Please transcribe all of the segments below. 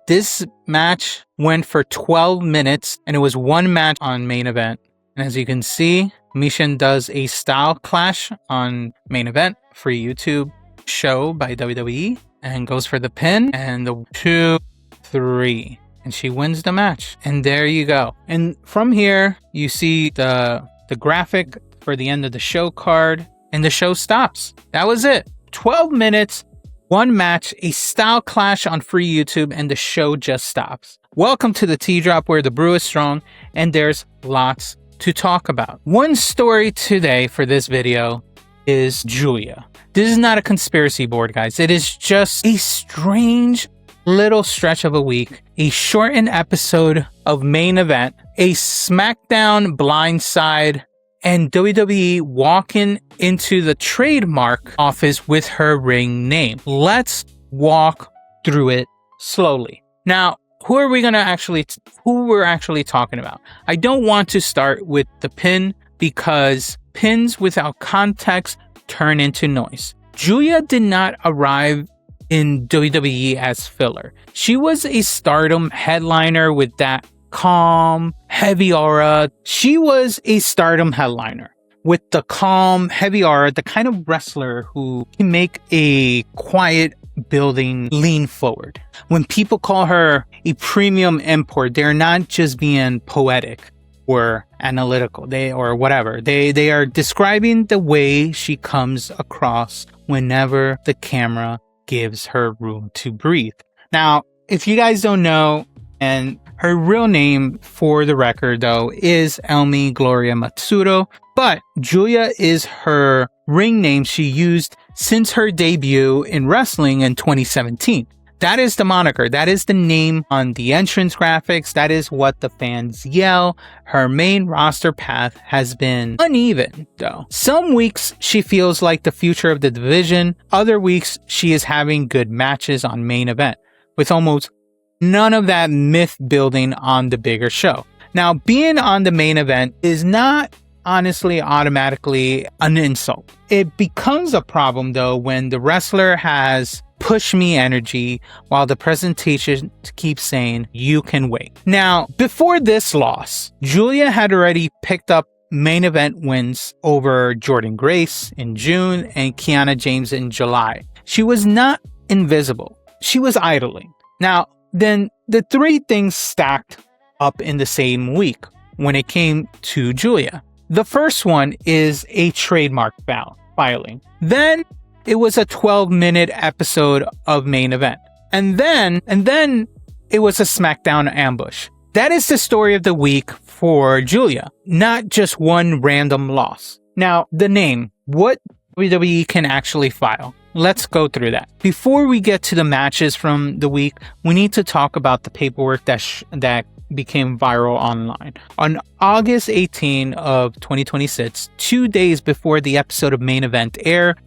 This match went for 12 minutes and it was one match on main event. And as you can see, Michin does a style clash on main event, free YouTube show by WWE, and goes for the pin and the 2, 3. And she wins the match. And there you go. And from here, you see the graphic for the end of the show card, and the show stops. That was it. 12 minutes, one match, a style clash on free YouTube, and the show just stops. Welcome to the Tea Drop, where the brew is strong, and there's lots to talk about. One story today for this video is Giulia. This is not a conspiracy board, guys. It is just a strange little stretch of a week, a shortened episode of main event, a SmackDown Blindside, and WWE walking into the Trademark office with her ring name. Let's walk through it slowly. Now, who we're actually talking about? I don't want to start with the pin because pins without context turn into noise. Giulia did not arrive in WWE as filler. She was a Stardom headliner with that calm, heavy aura. She was a Stardom headliner with the calm, heavy aura, the kind of wrestler who can make a quiet building lean forward. When people call her a premium import, they're not just being poetic or analytical, they are describing the way she comes across whenever the camera gives her room to breathe. Now, if you guys don't know, and her real name for the record though is Elmi Gloria Matsudo, but Giulia is her ring name she used since her debut in wrestling in 2017. That is the moniker. That is the name on the entrance graphics. That is what the fans yell. Her main roster path has been uneven, though. Some weeks she feels like the future of the division. Other weeks she is having good matches on main event, with almost none of that myth building on the bigger show. Now, being on the main event is not honestly automatically an insult. It becomes a problem, though, when the wrestler has push me energy while the presentation keeps saying you can wait. Now, before this loss, Giulia had already picked up main event wins over Jordynne Grace in June and Kiana James in July. She was not invisible. She was idling. Now, then the three things stacked up in the same week when it came to Giulia. The first one is a trademark filing. Then it was a 12-minute episode of main event. And then it was a SmackDown ambush. That is the story of the week for Giulia, not just one random loss. Now, the name, what WWE can actually file. Let's go through that. Before we get to the matches from the week, we need to talk about the paperwork that became viral online. On August 18 of 2026, 2 days before the episode of main event aired,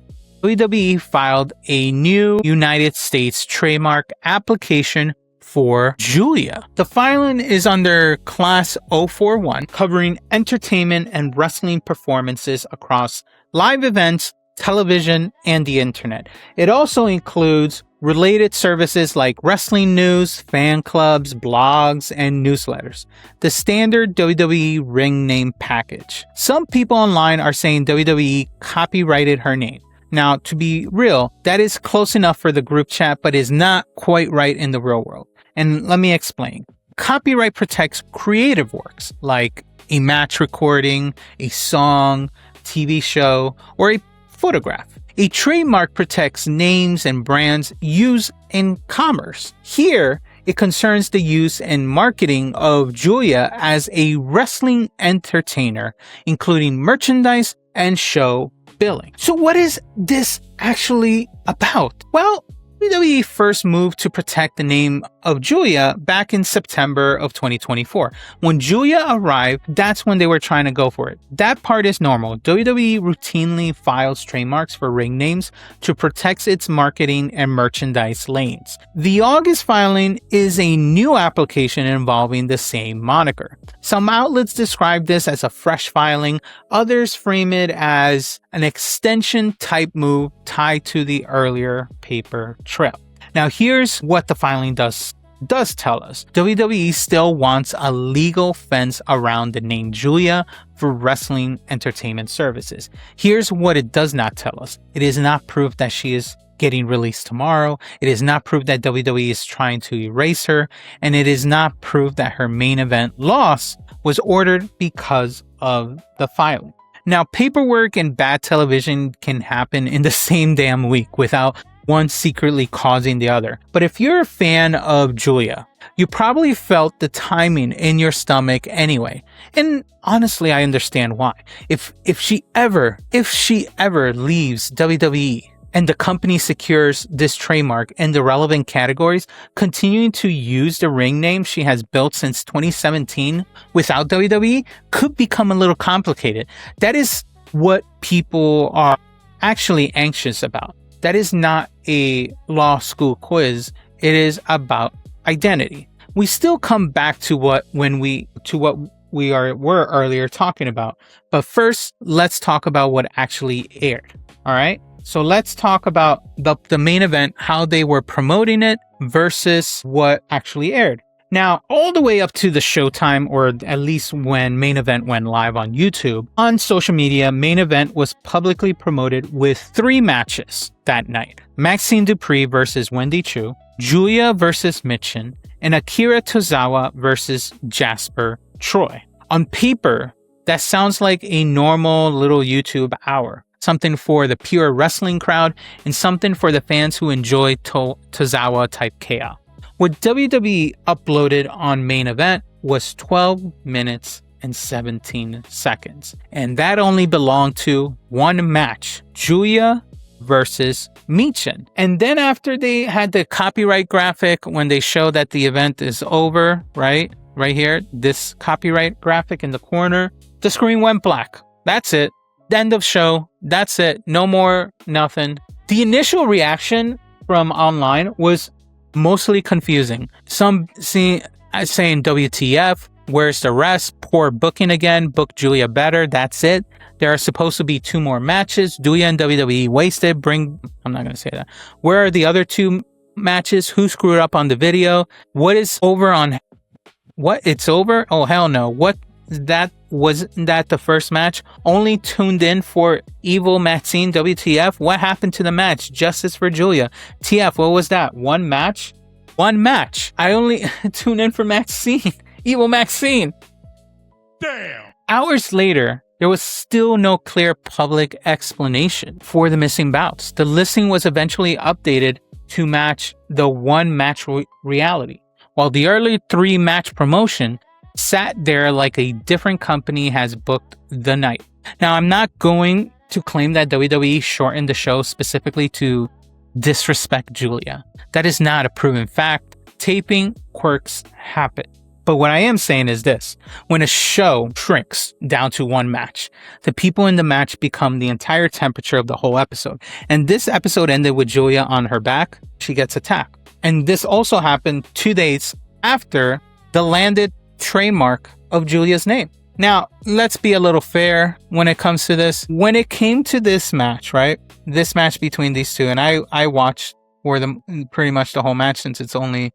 WWE filed a new United States trademark application for Giulia. The filing is under Class 041, covering entertainment and wrestling performances across live events, television, and the internet. It also includes related services like wrestling news, fan clubs, blogs, and newsletters. The standard WWE ring name package. Some people online are saying WWE copyrighted her name. Now, to be real, that is close enough for the group chat, but is not quite right in the real world. And let me explain. Copyright protects creative works like a match recording, a song, TV show, or a photograph. A trademark protects names and brands used in commerce. Here, it concerns the use and marketing of Giulia as a wrestling entertainer, including merchandise and show billing. So what is this actually about? Well, WWE first moved to protect the name of Giulia back in September of 2024. When Giulia arrived, that's when they were trying to go for it. That part is normal. WWE routinely files trademarks for ring names to protect its marketing and merchandise lanes. The August filing is a new application involving the same moniker. Some outlets describe this as a fresh filing, others frame it as an extension type move tied to the earlier paper trail. Now here's what the filing does does tell us. WWE still wants a legal fence around the name Giulia for wrestling entertainment services. Here's what it does not tell us. It is not proof that she is getting released tomorrow. It is not proof that WWE is trying to erase her. And it is not proof that her main event loss was ordered because of the filing. Now, paperwork and bad television can happen in the same damn week without one secretly causing the other. But if you're a fan of Giulia, you probably felt the timing in your stomach anyway. And honestly, I understand why. If she ever leaves WWE and the company secures this trademark in the relevant categories, continuing to use the ring name she has built since 2017 without WWE could become a little complicated. That is what people are actually anxious about. That is not a law school quiz. It is about identity. We still come back to what we were earlier talking about. But first, let's talk about what actually aired. All right. So let's talk about the main event, how they were promoting it versus what actually aired. Now, all the way up to the showtime, or at least when main event went live on YouTube, on social media, main event was publicly promoted with 3 matches that night. Maxine Dupree versus Wendy Chu, Giulia versus Michin, and Akira Tozawa versus Jasper Troy. On paper, that sounds like a normal little YouTube hour. Something for the pure wrestling crowd and something for the fans who enjoy Tozawa type chaos. What WWE uploaded on main event was 12 minutes and 17 seconds. And that only belonged to one match, Giulia versus Michin. And then after they had the copyright graphic, when they show that the event is over, right here, this copyright graphic in the corner, the screen went black. That's it. End of show. That's it. No more, nothing. The initial reaction from online was mostly confusing. Some saying WTF, where's the rest? Poor booking again. Book Giulia better. That's it. There are supposed to be 2 more matches. Giulia and WWE wasted. I'm not going to say that. Where are the other 2 matches? Who screwed up on the video? What is over on... What? It's over? Oh, hell no. What? Wasn't that the first match? Only tuned in for Evil Maxine. WTF? What happened to the match? Justice for Giulia. TF, what was that? One match? I only tuned in for Maxine. Evil Maxine. Damn. Hours later, there was still no clear public explanation for the missing bouts. The listing was eventually updated to match the one match reality, while the early 3 match promotion sat there like a different company has booked the night. Now, I'm not going to claim that WWE shortened the show specifically to disrespect Giulia. That is not a proven fact. Taping quirks happen. But what I am saying is this: when a show shrinks down to one match, the people in the match become the entire temperature of the whole episode. And this episode ended with Giulia on her back. She gets attacked. And this also happened 2 days after the landed trademark of Giulia's name. Now, let's be a little fair when it comes to this. When it came to this match, right? This match between these two, and I watched pretty much the whole match since it's only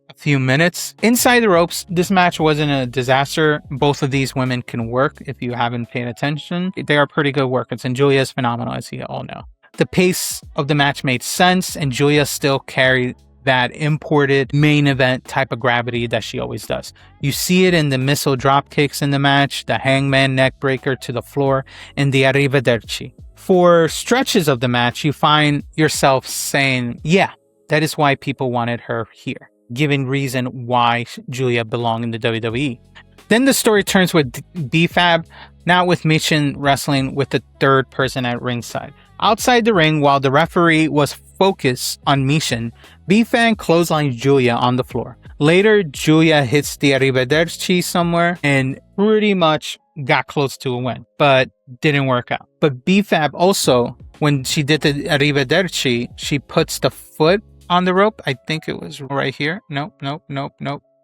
a few minutes. Inside the ropes, this match wasn't a disaster. Both of these women can work if you haven't paid attention. They are pretty good workers, and Giulia is phenomenal, as you all know. The pace of the match made sense, and Giulia still carried that imported main event type of gravity that she always does. You see it in the missile drop kicks in the match, the hangman neck breaker to the floor, and the arrivederci. For stretches of the match, you find yourself saying, yeah, that is why people wanted her here, giving reason why Giulia belonged in the WWE. Then the story turns with B-Fab, now with Michin wrestling with the third person at ringside. Outside the ring, while the referee was focused on Michin, B-Fab clotheslines Giulia on the floor. Later, Giulia hits the arrivederci somewhere and pretty much got close to a win, but didn't work out. But B-Fab also, when she did the arrivederci, she puts the foot on the rope. I think it was right here. Nope.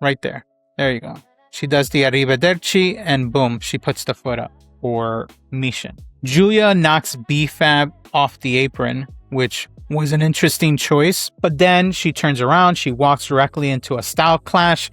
Right there. There you go. She does the arrivederci and boom, she puts the foot up for Michin. Giulia knocks B-Fab off the apron which was an interesting choice. But then she turns around, she walks directly into a style clash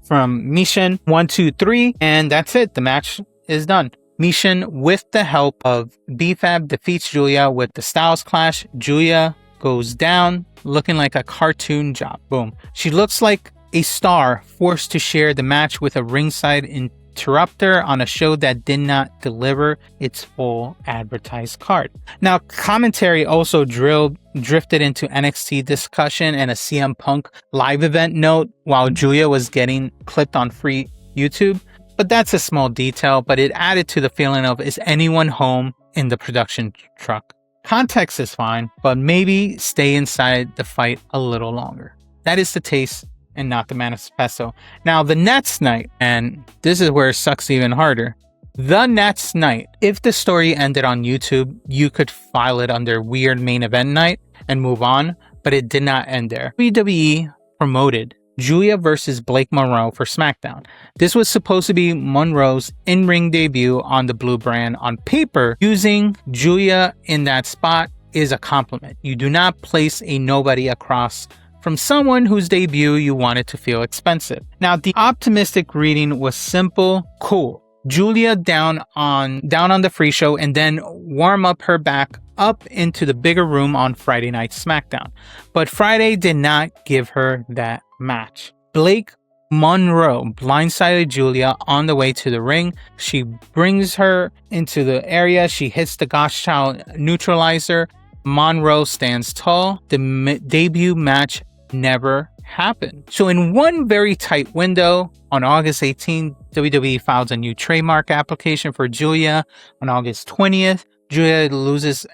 from Michin. 1, 2, 3, and that's it. The match is done. Michin, with the help of B-Fab, defeats Giulia with the styles clash. Giulia goes down looking like a cartoon job. Boom. She looks like a star forced to share the match with a ringside interrupter on a show that did not deliver its full advertised card. Now, commentary also drifted into NXT discussion and a CM Punk live event note while Giulia was getting clipped on free YouTube. But that's a small detail, but it added to the feeling of, is anyone home in the production truck? Context is fine, but maybe stay inside the fight a little longer. That is the taste and not the manifesto. Now, the next night, and this is where it sucks even harder. The next night, if the story ended on YouTube, you could file it under weird main event night and move on, but it did not end there. WWE promoted Giulia versus Blake Monroe for SmackDown. This was supposed to be Monroe's in-ring debut on the Blue brand. On paper, using Giulia in that spot is a compliment. You do not place a nobody across from someone whose debut you wanted to feel expensive. Now, the optimistic reading was simple, cool. Giulia down on the free show and then warm up her back up into the bigger room on Friday Night SmackDown. But Friday did not give her that match. Blake Monroe blindsided Giulia on the way to the ring. She brings her into the area. She hits the Gosh Child neutralizer. Monroe stands tall. The debut match never happened. So in one very tight window, on August 18th, WWE files a new trademark application for Giulia. On August 20th, Giulia loses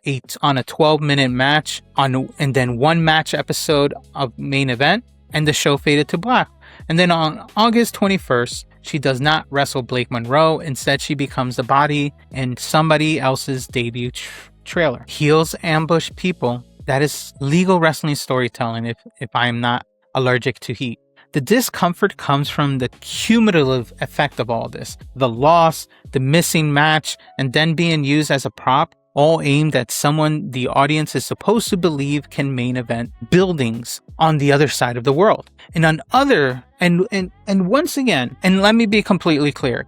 on a 12-minute match and then one match episode of main event, and the show faded to black. And then on August 21st, she does not wrestle Blake Monroe. Instead, she becomes the body in somebody else's debut trailer. Heels ambush people. That is legal wrestling storytelling if I am not allergic to heat. The discomfort comes from the cumulative effect of all this. The loss, the missing match, and then being used as a prop, all aimed at someone the audience is supposed to believe can main event buildings on the other side of the world. And once again, and let me be completely clear,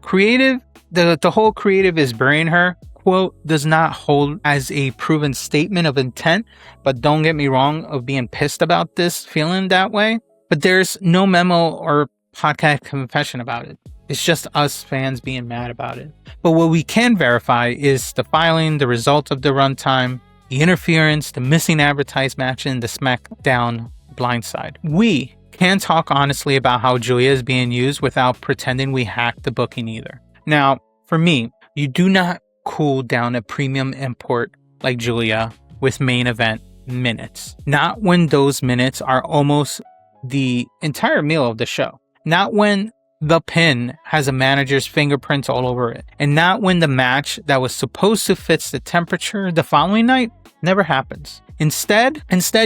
the whole creative is burying her quote does not hold as a proven statement of intent, but don't get me wrong of being pissed about this, feeling that way. But there's no memo or podcast confession about it. It's just us fans being mad about it. But what we can verify is the filing, the result of the runtime, the interference, the missing advertised match, and the SmackDown Blindside. We can talk honestly about how Giulia is being used without pretending we hacked the booking either. Now, for me, you do not cool down a premium import like Giulia with main event minutes. Not when those minutes are almost the entire meal of the show. Not when the pin has a manager's fingerprints all over it. And not when the match that was supposed to fit the temperature the following night never happens. Instead,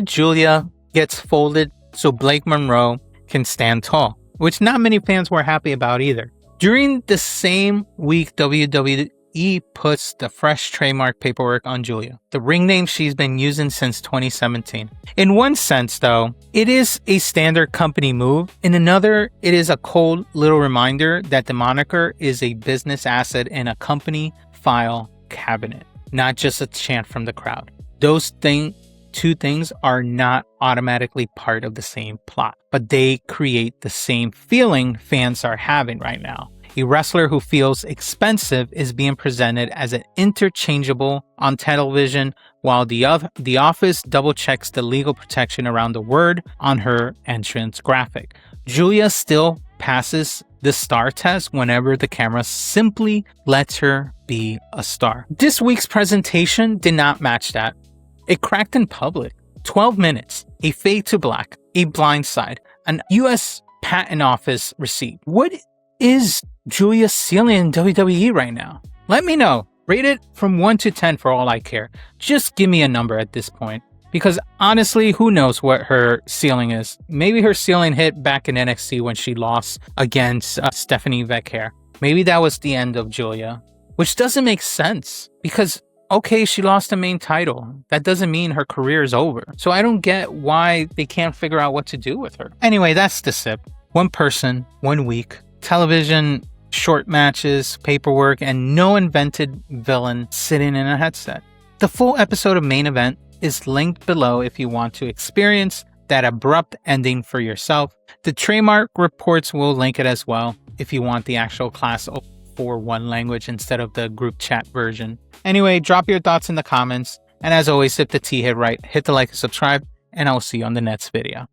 Giulia gets folded so Blake Monroe can stand tall, which not many fans were happy about either. During the same week, WWE puts the fresh trademark paperwork on Giulia, the ring name she's been using since 2017. In one sense, though, it is a standard company move. In another, it is a cold little reminder that the moniker is a business asset in a company file cabinet, not just a chant from the crowd. Those two things are not automatically part of the same plot, but they create the same feeling fans are having right now. A wrestler who feels expensive is being presented as an interchangeable on television, while the office double checks the legal protection around the word on her entrance graphic. Giulia still passes the star test whenever the camera simply lets her be a star. This week's presentation did not match that. It cracked in public. 12 minutes, a fade to black, a blindside, an U.S. Patent Office receipt. What is Giulia's ceiling in WWE right now? Let me know. Rate it from 1 to 10 for all I care. Just give me a number at this point. Because honestly, who knows what her ceiling is. Maybe her ceiling hit back in NXT when she lost against Stephanie Vecchia. Maybe that was the end of Giulia. Which doesn't make sense. Because Okay, she lost the main title. That doesn't mean her career is over. So I don't get why they can't figure out what to do with her. Anyway, that's the sip. One person, 1 week, television, short matches, paperwork, and no invented villain sitting in a headset. The full episode of Main Event is linked below if you want to experience that abrupt ending for yourself. The Trademark reports will link it as well if you want the actual class for one language instead of the group chat version. Anyway, drop your thoughts in the comments. And as always, if the tea hit right, hit the like and subscribe, and I'll see you on the next video.